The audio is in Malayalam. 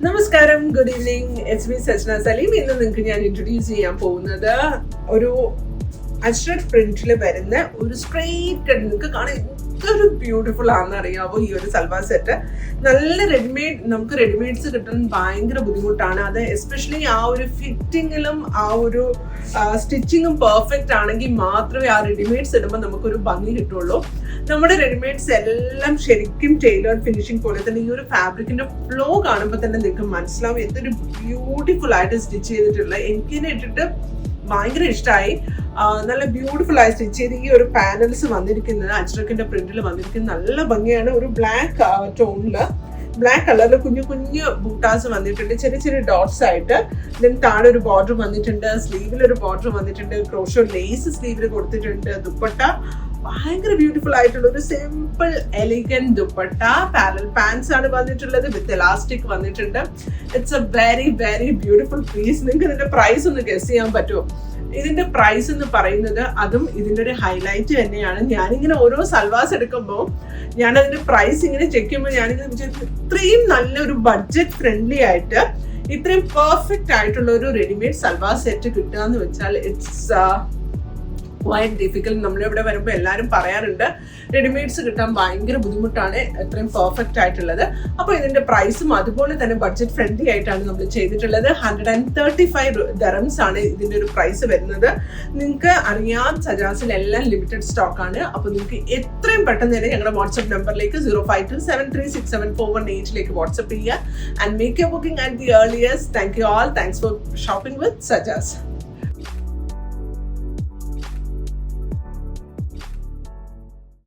നമസ്കാരം, good evening. It's me Sajna Saleem. ഇന്ന് നിങ്ങൾക്ക് ഞാൻ ഇൻട്രൊഡ്യൂസ് ചെയ്യാൻ പോകുന്നത് ഒരു അജ്രക് പ്രിന്റിൽ വരുന്ന ഒരു സ്ട്രെയിറ്റ് കട്ട്. നിങ്ങൾക്ക് കാണാൻ എന്തൊരു ബ്യൂട്ടിഫുൾ ആണെന്ന് അറിയാവോ ഈ ഒരു സൽവാർ സെറ്റ്. നല്ല നമുക്ക് റെഡിമെയ്ഡ്സ് കിട്ടാൻ ഭയങ്കര ബുദ്ധിമുട്ടാണ്. അത് എസ്പെഷ്യലി ആ ഒരു ഫിറ്റിങ്ങിലും ആ ഒരു സ്റ്റിച്ചിങ്ങും പെർഫെക്റ്റ് ആണെങ്കിൽ മാത്രമേ ആ റെഡിമെയ്ഡ്സ് ഇടുമ്പോൾ നമുക്കൊരു ഭംഗി കിട്ടുള്ളൂ. നമ്മുടെ റെഡിമെയ്ഡ്സ് എല്ലാം ശരിക്കും ടൈലേർഡ് ഫിനിഷിംഗ് പോലെ തന്നെ ഈ ഒരു ഫാബ്രിക്കിന്റെ ഫ്ലോ കാണുമ്പോൾ തന്നെ നിങ്ങൾക്ക് മനസ്സിലാവും എന്തൊരു ബ്യൂട്ടിഫുൾ ആയിട്ട് സ്റ്റിച്ച് ചെയ്തിട്ടുള്ള. എനിക്കിനെ ഇട്ടിട്ട് ഭയങ്കര ഇഷ്ടമായി. നല്ല ബ്യൂട്ടിഫുൾ ആയി സ്റ്റിച്ച് ചെയ്ത് ഈ ഒരു പാനൽസ് വന്നിരിക്കുന്നത് അജ്രക്കിന്റെ പ്രിന്റിൽ വന്നിരിക്കുന്നത് നല്ല ഭംഗിയാണ്. ഒരു ബ്ലാക്ക് ടോണില് ബ്ലാക്ക് കളറിൽ കുഞ്ഞു കുഞ്ഞു ബൂട്ടാസ് വന്നിട്ടുണ്ട്, ചെറിയ ചെറിയ ഡോട്ട്സ് ആയിട്ട്. ദെൻ താഴെ ഒരു ബോർഡർ വന്നിട്ടുണ്ട്, സ്ലീവിൽ ഒരു ബോർഡർ വന്നിട്ടുണ്ട്, ക്രോഷോ ലേസ് സ്ലീവിൽ കൊടുത്തിട്ടുണ്ട്. ദുപ്പട്ട ഭയങ്കര ബ്യൂട്ടിഫുൾ ആയിട്ടുള്ള ഒരു simple elegant dupatta. Parallel pants ആണ് വന്നിട്ടുള്ളത്, വിത്ത് എലാസ്റ്റിക് വന്നിട്ടുണ്ട്. It's a very very beautiful piece. നിങ്ങൾക്ക് ഇതിന്റെ പ്രൈസ് ഒന്ന് ഗസ് ചെയ്യാൻ പറ്റുമോ? ഇതിന്റെ പ്രൈസ് എന്ന് പറയുന്നത് അതും ഇതിന്റെ ഒരു ഹൈലൈറ്റ് തന്നെയാണ്. ഞാനിങ്ങനെ ഓരോ സൽവാസ് എടുക്കുമ്പോൾ ഞാൻ അതിന്റെ പ്രൈസ് ഇങ്ങനെ ചെക്ക് ചെയ്യുമ്പോൾ ഞാനിങ്ങനെ വിചാരിക്കും ഇത്രയും നല്ലൊരു ബഡ്ജറ്റ് ഫ്രണ്ട്ലി ആയിട്ട് ഇത്രയും പെർഫെക്റ്റ് ആയിട്ടുള്ള ഒരു റെഡിമെയ്ഡ് സൽവാർ സെറ്റ് കിട്ടുക എന്ന് വെച്ചാൽ ഇറ്റ്സ് ക്വൈറ്റ് ഡിഫിക്കൽട്ട്. നമ്മളിവിടെ വരുമ്പോൾ എല്ലാവരും പറയാറുണ്ട് റെഡിമെയ്ഡ്സ് കിട്ടാൻ ഭയങ്കര ബുദ്ധിമുട്ടാണ് ഇത്രയും പെർഫെക്റ്റ് ആയിട്ടുള്ളത്. അപ്പോൾ ഇതിന്റെ പ്രൈസും അതുപോലെ തന്നെ ബഡ്ജറ്റ് ഫ്രണ്ട്ലി ആയിട്ടാണ് നമ്മൾ ചെയ്തിട്ടുള്ളത്. 135 dirhams ആണ് ഇതിന്റെ ഒരു പ്രൈസ് വരുന്നത്. നിങ്ങൾക്ക് അറിയാം സജാസിൽ എല്ലാം ലിമിറ്റഡ് സ്റ്റോക്ക് ആണ്. അപ്പോൾ നിങ്ങൾക്ക് എത്രയും പെട്ടെന്ന് തന്നെ ഞങ്ങളുടെ വാട്സ്ആപ്പ് നമ്പറിലേക്ക് 0527367418 വാട്സ്ആപ്പ് ചെയ്യുക and make your booking at the earliest. Thank you all. Thanks for shopping with such as.